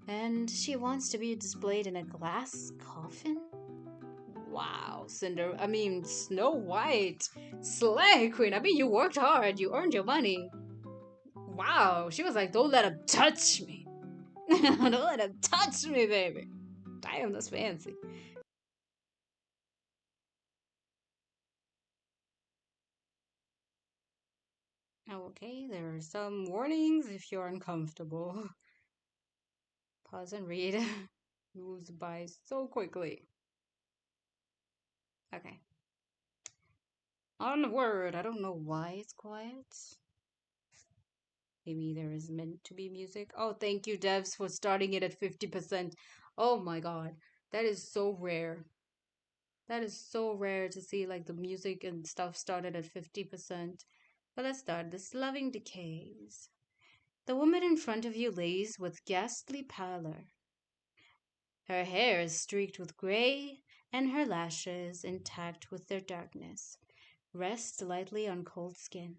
And she wants to be displayed in a glass coffin? Wow, Snow White. Slay, Queen. You worked hard. You earned your money. Wow. She was like, don't let him touch me. Don't let him touch me, baby. Damn, that's fancy. Okay, there are some warnings if you're uncomfortable. Pause and read. Moves by so quickly. Okay. Onward. I don't know why it's quiet. Maybe there is meant to be music. Oh, thank you, devs, for starting it at 50%. Oh my god. That is so rare. That is so rare to see like the music and stuff started at 50%. But let's start. This loving decays. The woman in front of you lays with ghastly pallor. Her hair is streaked with gray, and her lashes, intact with their darkness, rest lightly on cold skin.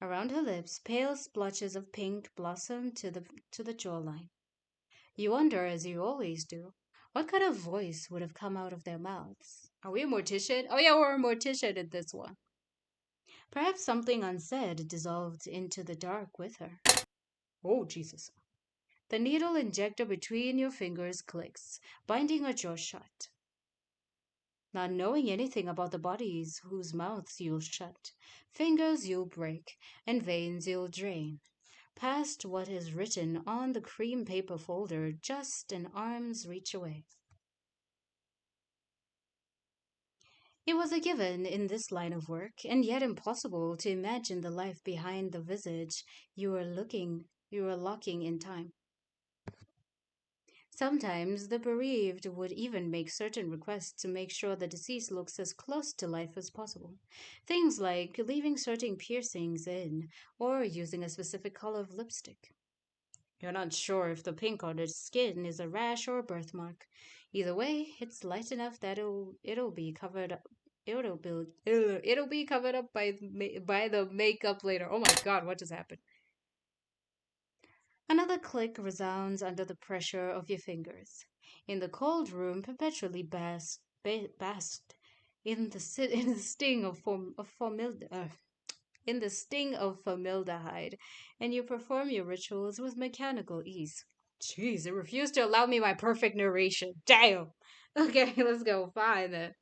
Around her lips, pale splotches of pink blossom to the jawline. You wonder, as you always do, what kind of voice would have come out of their mouths. Are we a mortician? Oh yeah, we're a mortician in this one. Perhaps something unsaid dissolved into the dark with her. Oh, Jesus. The needle injector between your fingers clicks, binding her jaw shut. Not knowing anything about the bodies whose mouths you'll shut, fingers you'll break, and veins you'll drain, past what is written on the cream paper folder just an arm's reach away. It was a given in this line of work, and yet impossible to imagine the life behind the visage you were locking in time. Sometimes the bereaved would even make certain requests to make sure the deceased looks as close to life as possible. Things like leaving certain piercings in or using a specific color of lipstick. You're not sure if the pink on its skin is a rash or a birthmark. Either way, it's light enough that it'll be covered up. It'll be covered up by the makeup later. Oh my God, what just happened? Another click resounds under the pressure of your fingers. In the cold room, perpetually basked in in the sting in the sting of formaldehyde, and you perform your rituals with mechanical ease. Jeez, it refused to allow me my perfect narration. Damn. Okay, let's go. Fine then.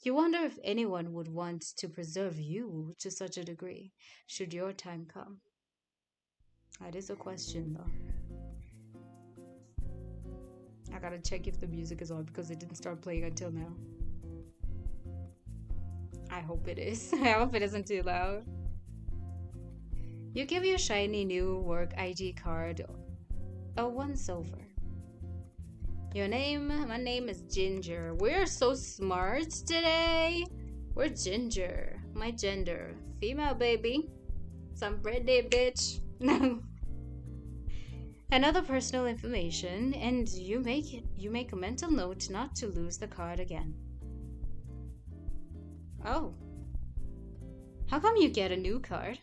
You wonder if anyone would want to preserve you to such a degree, should your time come. That is a question, though. I gotta check if the music is on because it didn't start playing until now. I hope it is. I hope it isn't too loud. You give your shiny new work ID card a once over. Your name? My name is Ginger. We're so smart today. We're Ginger. My gender. Female, baby. Some pretty bitch. And other personal information, and you make a mental note not to lose the card again. Oh. How come you get a new card?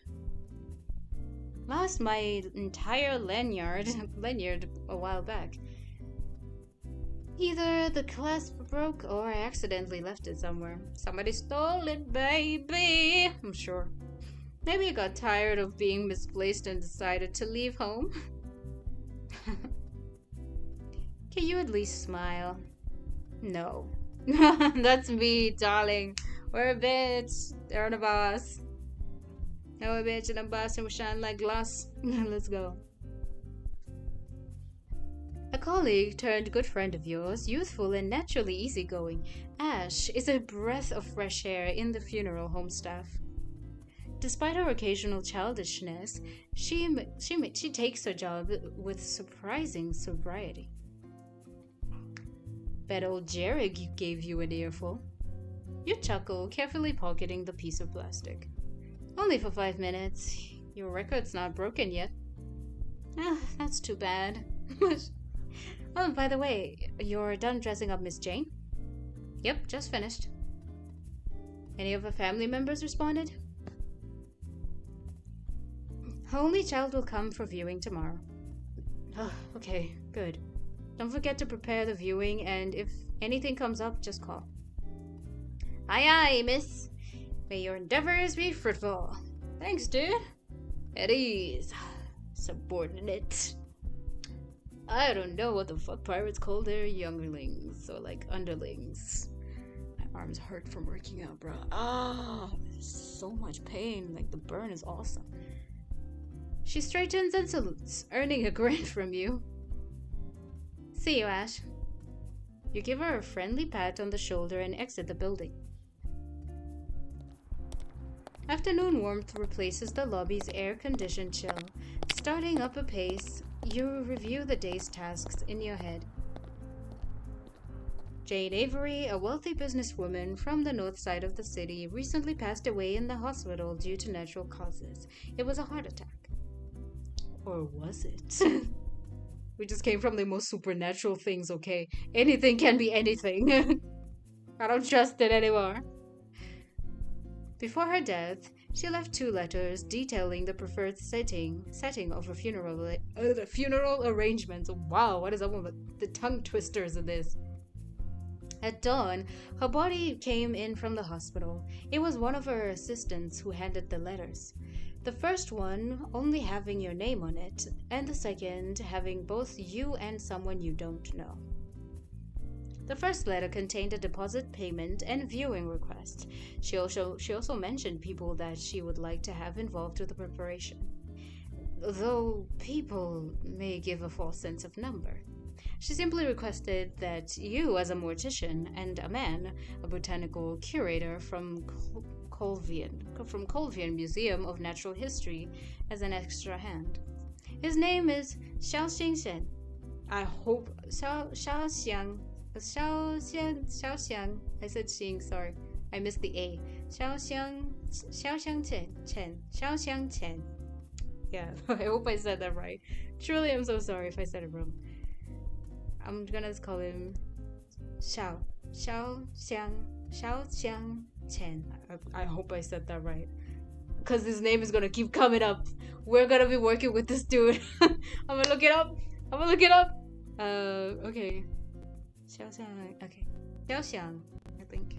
Lost my entire lanyard a while back. Either the clasp broke or I accidentally left it somewhere. Somebody stole it, baby. I'm sure. Maybe I got tired of being misplaced and decided to leave home. Can you at least smile? No. That's me, darling. We're a bitch. They're on a boss. No, a bitch and a boss and we shine like glass. Let's go. A colleague turned good friend of yours, youthful and naturally easygoing, Ash is a breath of fresh air in the funeral home staff. Despite her occasional childishness, she takes her job with surprising sobriety. Bet old Jared gave you an earful. You chuckle, carefully pocketing the piece of plastic. Only for 5 minutes. Your record's not broken yet. Ah, that's too bad. Oh, by the way, you're done dressing up Miss Jane? Yep, just finished. Any of her family members responded? Only child will come for viewing tomorrow. Oh, okay, good. Don't forget to prepare the viewing, and if anything comes up, just call. Aye, aye, miss. May your endeavors be fruitful. Thanks, dude. At ease. Subordinate. I don't know what the fuck pirates call their younglings, or like underlings. My arms hurt from working out, bro. So much pain. Like the burn is awesome. She straightens and salutes, earning a grin from you. See you, Ash. You give her a friendly pat on the shoulder and exit the building. Afternoon warmth replaces the lobby's air-conditioned chill. Starting up a pace, you review the day's tasks in your head. Jane Avery, a wealthy businesswoman from the north side of the city, recently passed away in the hospital due to natural causes. It was a heart attack. Or was it? We just came from the most supernatural things, okay? Anything can be anything. I don't trust it anymore. Before her death, she left 2 letters detailing the preferred setting of a funeral arrangements. Wow, what is up with the tongue twisters of this? At dawn, her body came in from the hospital. It was one of her assistants who handed the letters. The first one only having your name on it, and the second having both you and someone you don't know. The first letter contained a deposit payment and viewing request. She also mentioned people that she would like to have involved with the preparation, though people may give a false sense of number. She simply requested that you, as a mortician, and a man, a botanical curator from Colvian Museum of Natural History, as an extra hand. His name is Xiang. I hope Xiang. I said Xing, sorry. I missed the A. Xiang Chen. Yeah, I hope I said that right. Truly, I'm so sorry if I said it wrong. I'm gonna call him Xiang Chen. I hope I said that right. Because his name is gonna keep coming up. We're gonna be working with this dude. I'm gonna look it up. Okay. Xiaoxiang, okay. Xiaoxiang, I think.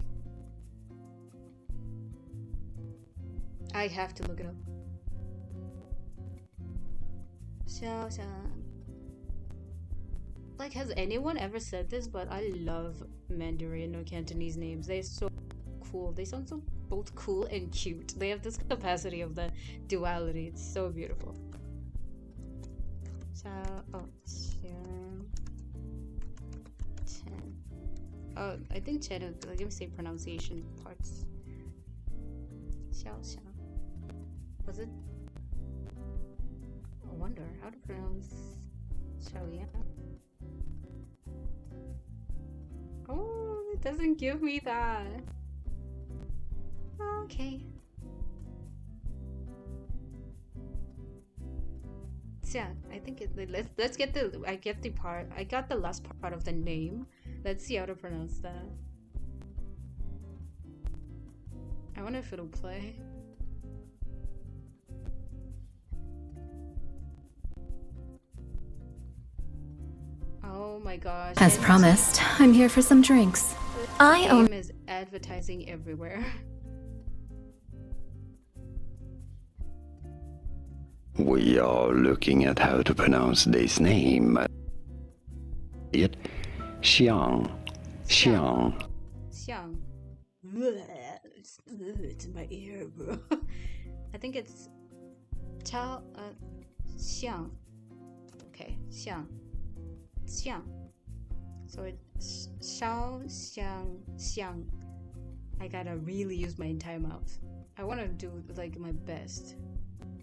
I have to look it up. Xiaoxiang. Like, has anyone ever said this? But I love Mandarin or Cantonese names. They're so cool. They sound so both cool and cute. They have this capacity of the duality. It's so beautiful. Oh, I think Chen is, let me say pronunciation parts. Xiao. Was it? I wonder how to pronounce Xiaoyan. Oh, it doesn't give me that. Okay. Yeah, I think let's get I got the last part of the name. Let's see how to pronounce that. I wonder if it'll play. Oh my gosh. As promised, I'm here for some drinks. The game is advertising everywhere. We are looking at how to pronounce this name. Xiang. It's in my ear, bro. I think it's Xiang. Okay, Xiang. So it's Xiang. I gotta really use my entire mouth. I wanna do like my best.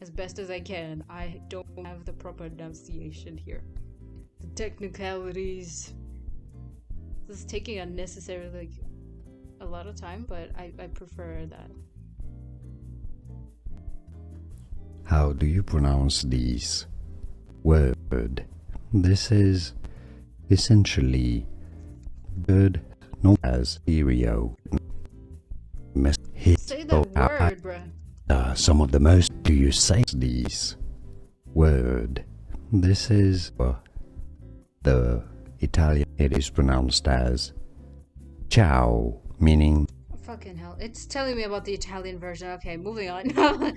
As best as I can. I don't have the proper enunciation here. The technicalities. This is taking unnecessarily a lot of time, but I prefer that. How do you pronounce these word? This is essentially bird known as stereo. Say that word, bruh. Some of the most do you say these? word. This is the Italian. It is pronounced as ciao, meaning Fucking hell. It's telling me about the Italian version. Okay, moving on.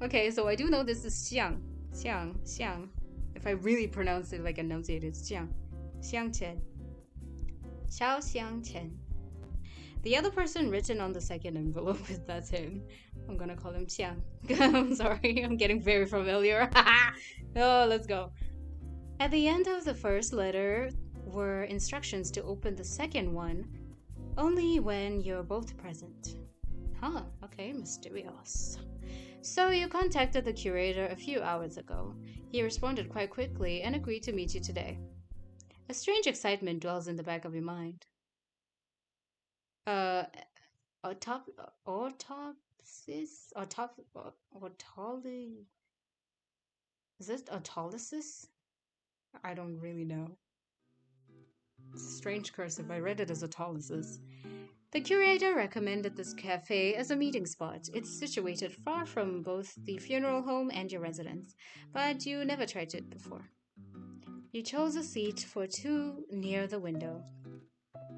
Okay, so I do know this is xiang. Xiang. If I really pronounce it like enunciated, it's xiang. Xiang Chen. Xiao Xiang Chen. The other person written on the second envelope, that's him. I'm gonna call him Xiang. I'm sorry, I'm getting very familiar. Oh, let's go. At the end of the first letter were instructions to open the second one only when you're both present. Huh, okay, mysterious. So you contacted the curator a few hours ago. He responded quite quickly and agreed to meet you today. A strange excitement dwells in the back of your mind. Uh, autop- autopsis? Autoly? Is it autolysis? I don't really know. It's a strange cursive. I read it as autolysis. The curator recommended this cafe as a meeting spot. It's situated far from both the funeral home and your residence, but you never tried it before. You chose a seat for two near the window,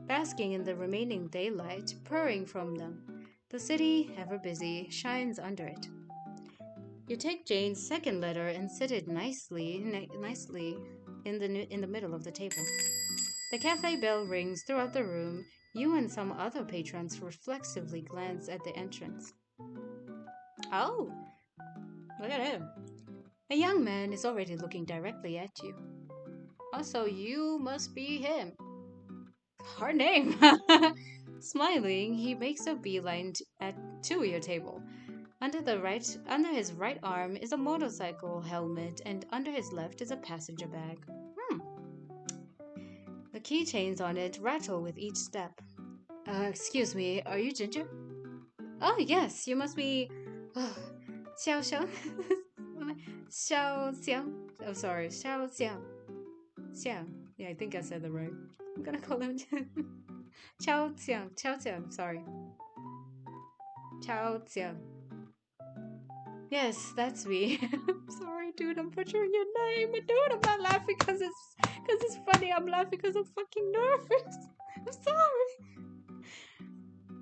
basking in the remaining daylight purring from them. The city, ever busy, shines under it. You take Jane's second letter and sit it nicely in the middle of the table. The cafe bell rings throughout the room. You and some other patrons reflexively glance at the entrance. Oh, look at him. A young man is already looking directly at you. Also, you must be him. Hard name. Smiling, he makes a beeline to your table. Under his right arm is a motorcycle helmet, and under his left is a passenger bag. The keychains on it rattle with each step. Excuse me, are you Ginger? Oh, yes, you must be. Oh, Xiao Xiang. Xiao Xiang. Oh, sorry, Xiao Xiang. Xiang. Yeah, I think I said that right. I'm gonna call him Chao Xiang. Chao Xiang, sorry. Chao Xiang. Yes, that's me. I'm sorry, dude. I'm butchering your name, but dude, I'm not laughing because it's funny. I'm laughing because I'm fucking nervous. I'm sorry.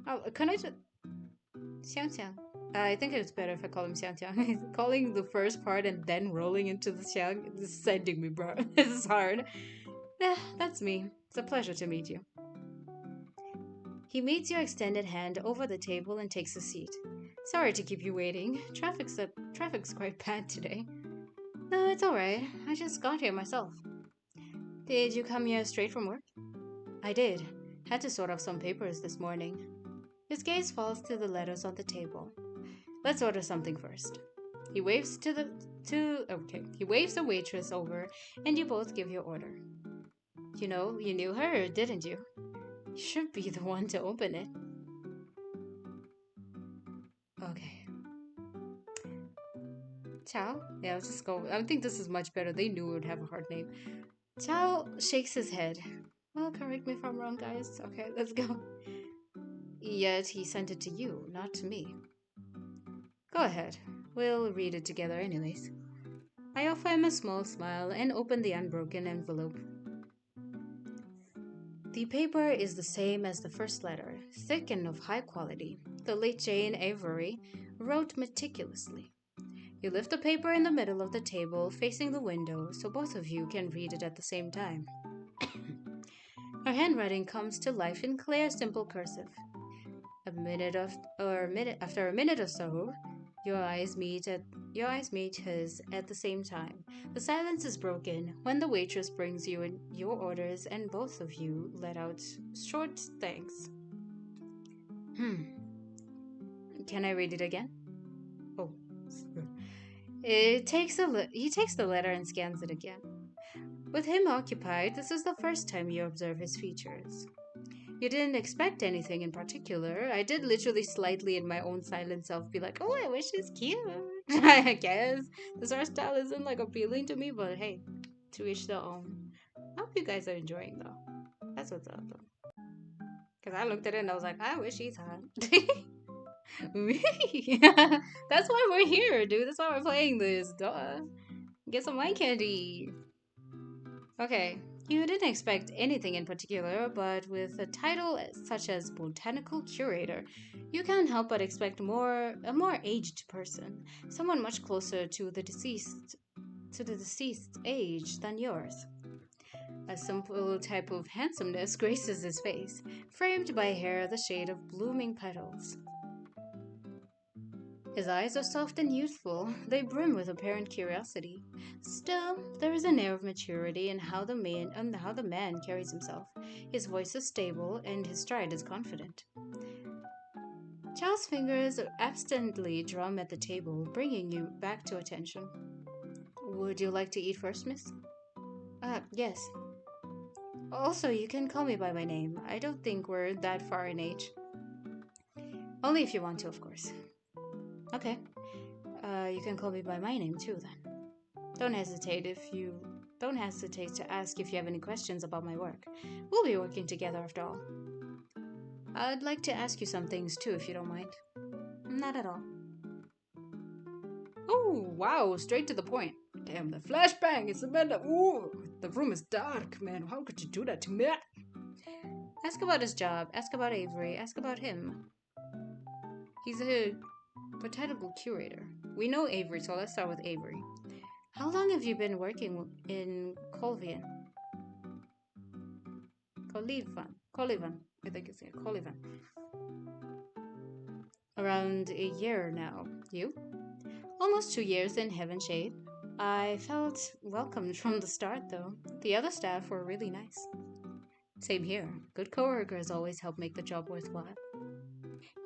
Oh, can I just Xiang Xiang? I think it's better if I call him Xiang Xiang. Calling the first part and then rolling into the Xiang is sending me, bro. This is hard. Yeah, that's me. It's a pleasure to meet you. He meets your extended hand over the table and takes a seat. Sorry to keep you waiting. Traffic's quite bad today. No, it's alright. I just got here myself. Did you come here straight from work? I did. Had to sort out some papers this morning. His gaze falls to the letters on the table. Let's order something first. He waves he waves the waitress over and you both give your order. You know, you knew her, didn't you? You should be the one to open it. Okay. Chow? Yeah, let's just go. I think this is much better. They knew it would have a hard name. Chow shakes his head. Well, correct me if I'm wrong, guys. Okay, let's go. Yet he sent it to you, not to me. Go ahead. We'll read it together anyways. I offer him a small smile and open the unbroken envelope. The paper is the same as the first letter, thick and of high quality. The late Jane Avery wrote meticulously. You lift the paper in the middle of the table, facing the window, so both of you can read it at the same time. Her handwriting comes to life in clear, simple cursive. After a minute or so, your eyes meet his at the same time. The silence is broken when the waitress brings you in your orders, and both of you let out short thanks. Can I read it again? Oh, he takes the letter and scans it again. With him occupied, this is the first time you observe his features. You didn't expect anything in particular. I did literally slightly in my own silent self be like, oh, I wish he's cute. I guess. This art style isn't like appealing to me, but hey, to each their own. I hope you guys are enjoying though. That's what's up though. Because I looked at it and I was like, I wish he's hot. That's why we're here, dude. That's why we're playing this. Duh. Get some eye candy. Okay, you didn't expect anything in particular, but with a title such as Botanical Curator, you can't help but expect a more aged person, someone much closer to the deceased age than yours. A simple type of handsomeness graces his face, framed by hair the shade of blooming petals. His eyes are soft and youthful, they brim with apparent curiosity. Still, there is an air of maturity in how the man carries himself. His voice is stable and his stride is confident. Chow's fingers absently drum at the table, bringing you back to attention. Would you like to eat first, miss? Yes. Also, you can call me by my name. I don't think we're that far in age. Only if you want to, of course. Okay. You can call me by my name too, then. Don't hesitate if you don't hesitate to ask if you have any questions about my work. We'll be working together after all. I'd like to ask you some things too, if you don't mind. Not at all. Oh, wow, straight to the point. Damn, the flashbang, it's Amanda. Ooh, the room is dark, man. How could you do that to me? Ask about his job, ask about Avery, ask about him. He's a botanical curator. We know Avery, so let's start with Avery. How long have you been working in Colvian? Colivan. I think it's Colivan. Around a year now. You? Almost 2 years in heaven shade. I felt welcomed from the start, though. The other staff were really nice. Same here. Good coworkers always help make the job worthwhile.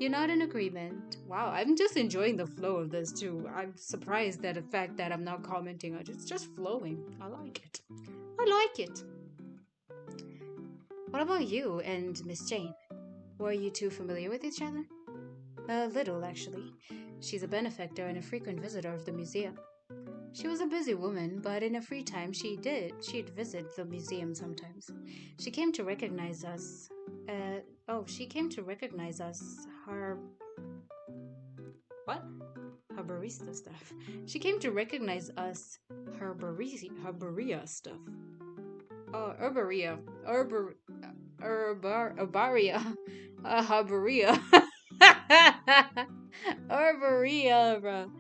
You're not in agreement. Wow, I'm just enjoying the flow of this too. I'm surprised at the fact that I'm not commenting on it. It's just flowing. I like it. I like it. What about you and Miss Jane? Were you two familiar with each other? A little, actually. She's a benefactor and a frequent visitor of the museum. She was a busy woman, but in her free time she'd visit the museum sometimes. She came to recognize us. She came to recognize us. What? Her barista stuff. She came to recognize us. Her barista stuff. Oh, herbaria. Herbaria. Herbaria. Herbaria, bro.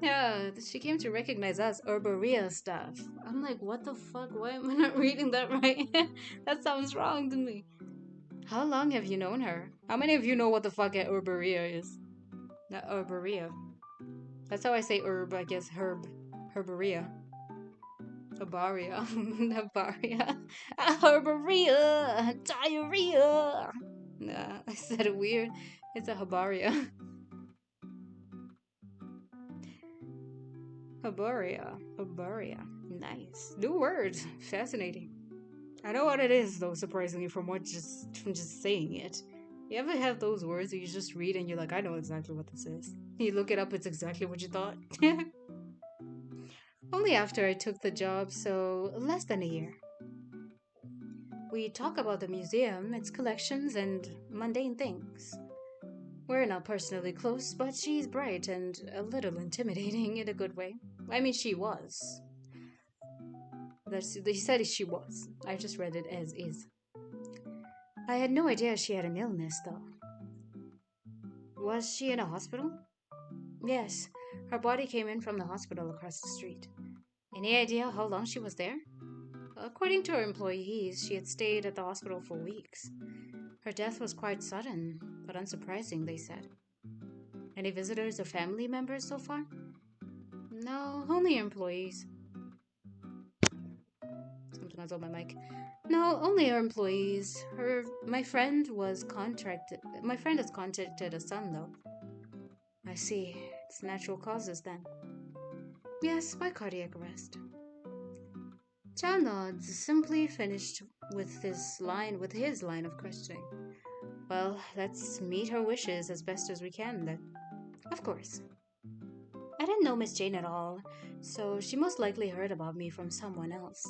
Yeah, she came to recognize us, Herbaria stuff. I'm like, what the fuck? Why am I not reading that right? That sounds wrong to me. How long have you known her? How many of you know what the fuck a Herbaria is? Not Herbaria. That's how I say herb, I guess herb. Herbaria. Herbaria. Herbaria. Herbaria. Diarrhea. Nah, I said it weird. It's a herbaria. Herbaria. Nice. New word. Fascinating. I know what it is though, surprisingly, from just saying it. You ever have those words that you just read and you're like, I know exactly what this is. You look it up, it's exactly what you thought. Only after I took the job, so less than a year. We talk about the museum, its collections, and mundane things. We're not personally close, but she's bright and a little intimidating in a good way. I mean, she was. He said she was. I just read it as is. I had no idea she had an illness, though. Was she in a hospital? Yes. Her body came in from the hospital across the street. Any idea how long she was there? According to her employees, she had stayed at the hospital for weeks. Her death was quite sudden, but unsurprising, they said. Any visitors or family members so far? No, only employees. Something was on my mic. No, only her employees. My friend has contacted a son though. I see. It's natural causes then. Yes, by cardiac arrest. Chow nods, simply finished with his line of questioning. Well, let's meet her wishes as best as we can then. Of course. I didn't know Miss Jane at all, so she most likely heard about me from someone else.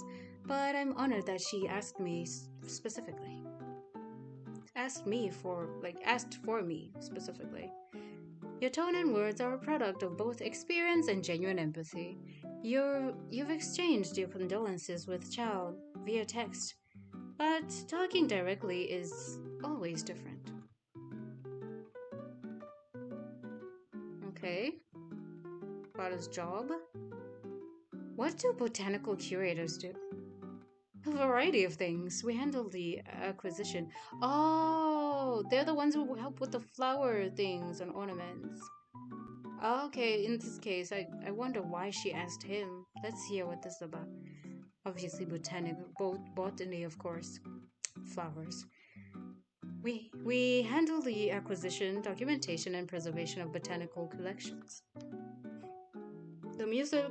But I'm honored that she asked me specifically. Asked for me specifically. Your tone and words are a product of both experience and genuine empathy. You've exchanged your condolences with Chow via text, but talking directly is always different. Okay, about his job? What do botanical curators do? A variety of things. We handle the acquisition. Oh, they're the ones who help with the flower things and ornaments. Okay, in this case, I wonder why she asked him. Let's hear what this is about. Obviously, botany, of course. Flowers. We handle the acquisition, documentation, and preservation of botanical collections. The music,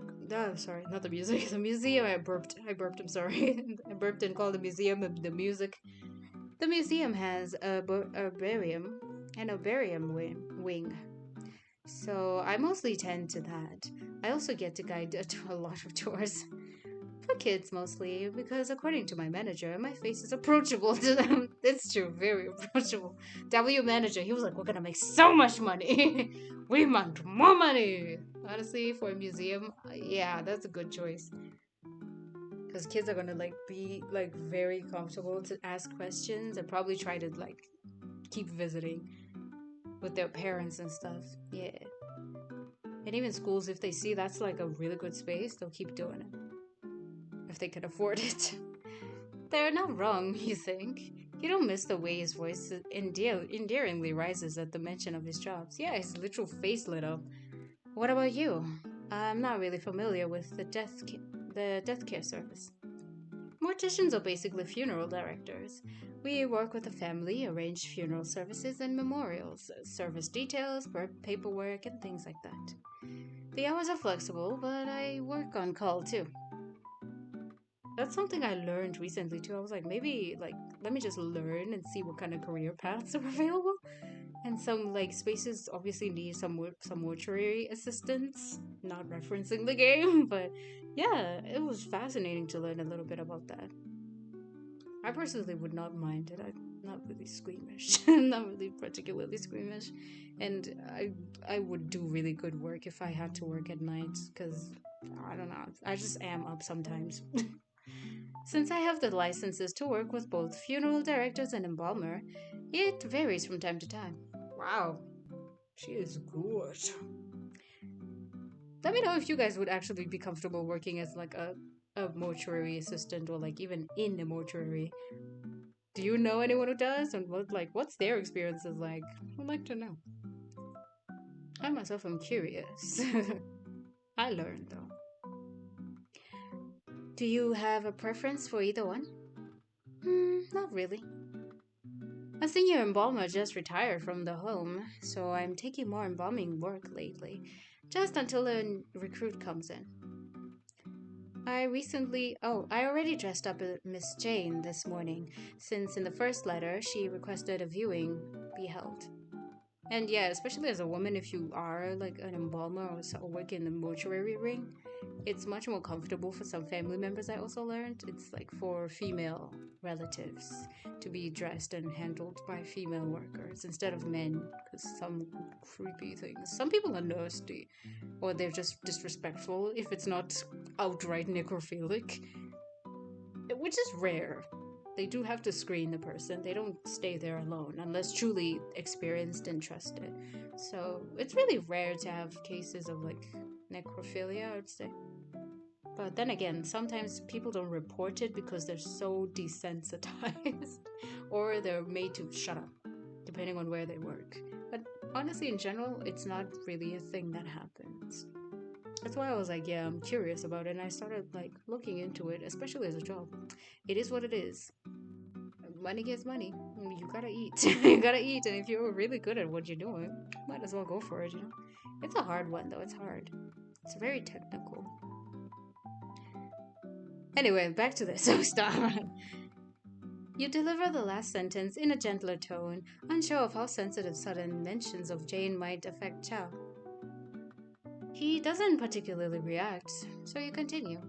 sorry, not the music. The museum. I burped. I'm sorry. I burped and called the museum the music. The museum has a herbarium and herbarium wing. So I mostly tend to that. I also get to guide to a lot of tours. For kids mostly, because according to my manager, my face is approachable to them. It's true, very approachable. W manager, he was like, we're gonna make so much money. We want more money. Honestly, for a museum, yeah, that's a good choice. Because kids are gonna like be like very comfortable to ask questions and probably try to like keep visiting with their parents and stuff. Yeah. And even schools, if they see that's like a really good space, they'll keep doing it. If they can afford it. They're not wrong, you think. You don't miss the way his voice endearingly rises at the mention of his jobs. Yeah, his literal face lit up. What about you? I'm not really familiar with the death care service. Morticians are basically funeral directors. We work with the family, arrange funeral services and memorials, service details, paperwork, and things like that. The hours are flexible, but I work on call too. That's something I learned recently too. I was like, maybe like let me just learn and see what kind of career paths are available. And some like spaces obviously need some mortuary assistance. Not referencing the game, but yeah, it was fascinating to learn a little bit about that. I personally would not mind it. I'm not really squeamish. Not really particularly squeamish, and I would do really good work if I had to work at night because I don't know. I just am up sometimes. Since I have the licenses to work with both funeral directors and embalmer, it varies from time to time. Wow, she is good. Let me know if you guys would actually be comfortable working as like a mortuary assistant or like even in the mortuary. Do you know anyone who does? And what's their experiences like? I'd like to know. I myself am curious. I learned though. Do you have a preference for either one? Not really. A senior embalmer just retired from the home, so I'm taking more embalming work lately, just until a recruit comes in. I already dressed up Miss Jane this morning, since in the first letter she requested a viewing be held. And yeah, especially as a woman, if you are like an embalmer or work in the mortuary ring, it's much more comfortable for some family members. I also learned it's like for female relatives to be dressed and handled by female workers instead of men, because some creepy things. Some people are nasty, or they're just disrespectful if it's not outright necrophilic, which is rare. They do have to screen the person. They don't stay there alone unless truly experienced and trusted. So it's really rare to have cases of like necrophilia, I'd say. But then again, sometimes people don't report it because they're so desensitized or they're made to shut up, depending on where they work. But honestly, in general, it's not really a thing that happens. That's why I was like, yeah, I'm curious about it, and I started like looking into it, especially as a job. It is what it is. Money gets money. You gotta eat. You gotta eat, and if you're really good at what you're doing, might as well go for it, you know? It's a hard one, though. It's hard. It's very technical. Anyway, back to this. So stop. You deliver the last sentence in a gentler tone, unsure of how sensitive sudden mentions of Jane might affect Chow. He doesn't particularly react, so you continue.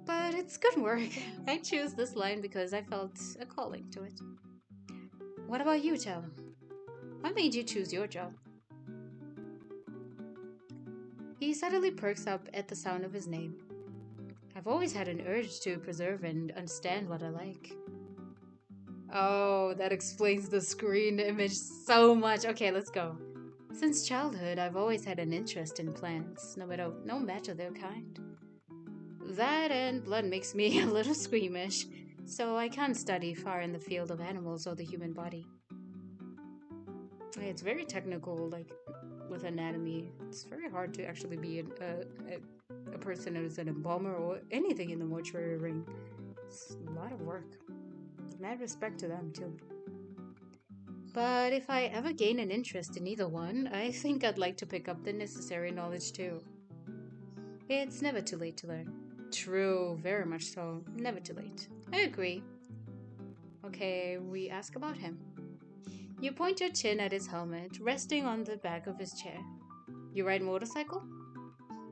But it's good work. I choose this line because I felt a calling to it. What about you, Chow? What made you choose your job? He suddenly perks up at the sound of his name. I've always had an urge to preserve and understand what I like. Oh, that explains the screen image so much. Okay, let's go. Since childhood, I've always had an interest in plants, no matter their kind. That and blood makes me a little squeamish, so I can't study far in the field of animals or the human body. It's very technical, like with anatomy. It's very hard to actually be a person who's an embalmer or anything in the mortuary ring. It's a lot of work. Mad respect to them, too. But if I ever gain an interest in either one, I think I'd like to pick up the necessary knowledge, too. It's never too late to learn. True, very much so. Never too late. I agree. Okay, we ask about him. You point your chin at his helmet, resting on the back of his chair. You ride motorcycle?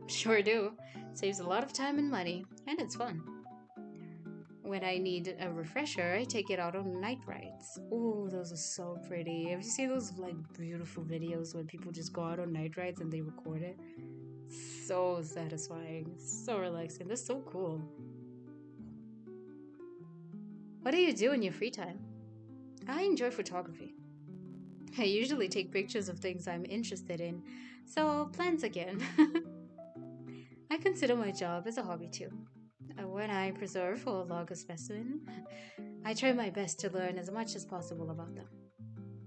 Sure do. Saves a lot of time and money, and it's fun. When I need a refresher, I take it out on night rides. Ooh, those are so pretty. Have you seen those like beautiful videos when people just go out on night rides and they record it? So satisfying, so relaxing. That's so cool. What do you do in your free time? I enjoy photography. I usually take pictures of things I'm interested in, so plans again. I consider my job as a hobby too. When I preserve or log a specimen, I try my best to learn as much as possible about them.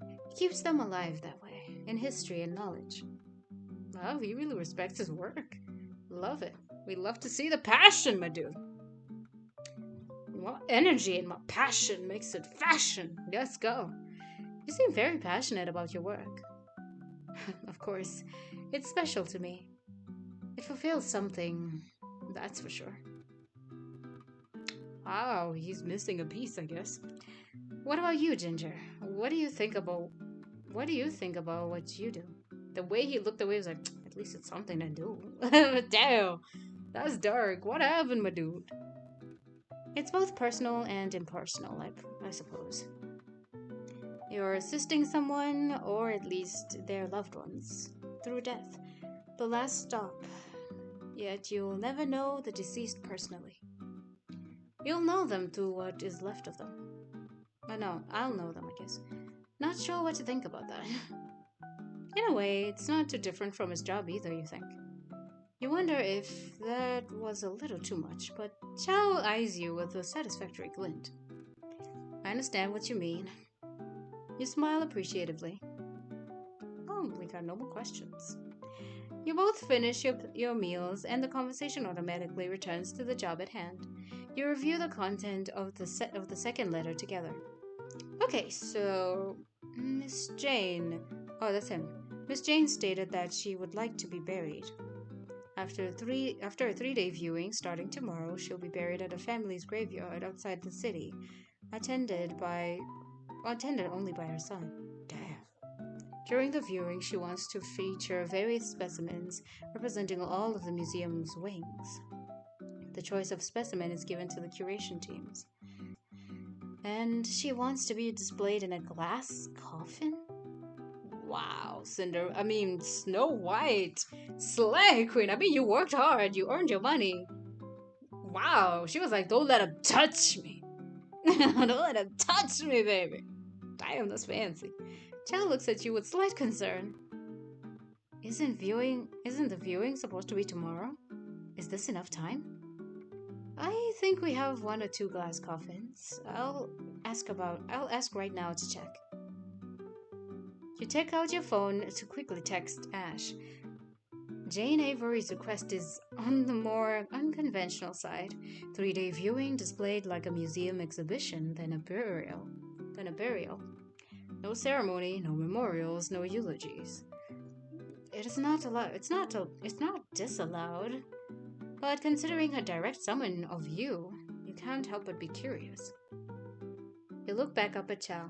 It keeps them alive that way, in history and knowledge. Wow, he really respects his work. Love it. We love to see the passion, my dude. More energy and more passion makes it fashion. Let's go. You seem very passionate about your work. Of course, it's special to me. It fulfills something, that's for sure. Wow, he's missing a piece, I guess. What about you, Ginger? What do you think about what you do? The way he looked away was like, at least it's something to do. Damn, that's dark. What happened, my dude? It's both personal and impersonal, I suppose. You're assisting someone, or at least their loved ones, through death. The last stop. Yet you'll never know the deceased personally. You'll know them through what is left of them. No, I'll know them, I guess. Not sure what to think about that. In a way, it's not too different from his job either, you think. You wonder if that was a little too much, but Chow eyes you with a satisfactory glint. I understand what you mean. You smile appreciatively. Oh, we got no more questions. You both finish your meals, and the conversation automatically returns to the job at hand. You review the content of the second letter together. Okay, so Miss Jane. Oh, that's him. Miss Jane stated that she would like to be buried. After a 3-day viewing starting tomorrow, she'll be buried at a family's graveyard outside the city, attended only by her son. Damn. During the viewing, she wants to feature various specimens representing all of the museum's wings. The choice of specimen is given to the curation teams. And she wants to be displayed in a glass coffin? Wow, Snow White. Slay, Queen. You worked hard. You earned your money. Wow. She was like, don't let him touch me. Don't let him touch me, baby. Damn, that's fancy. Chow looks at you with slight concern. Isn't the viewing supposed to be tomorrow? Is this enough time? I think we have 1 or 2 glass coffins. I'll ask right now to check. You take out your phone to quickly text Ash. Jane Avery's request is on the more unconventional side. 3-day viewing displayed like a museum exhibition, then a burial. No ceremony, no memorials, no eulogies. It is not allowed. It's not disallowed. But considering a direct summon of you can't help but be curious. You look back up at Chow.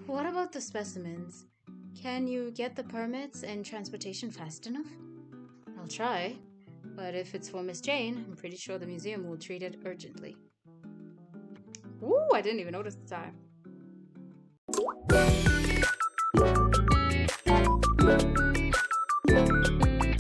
What about the specimens? Can you get the permits and transportation fast enough? I'll try, but if it's for Miss Jane, I'm pretty sure the museum will treat it urgently. Ooh, I didn't even notice the time.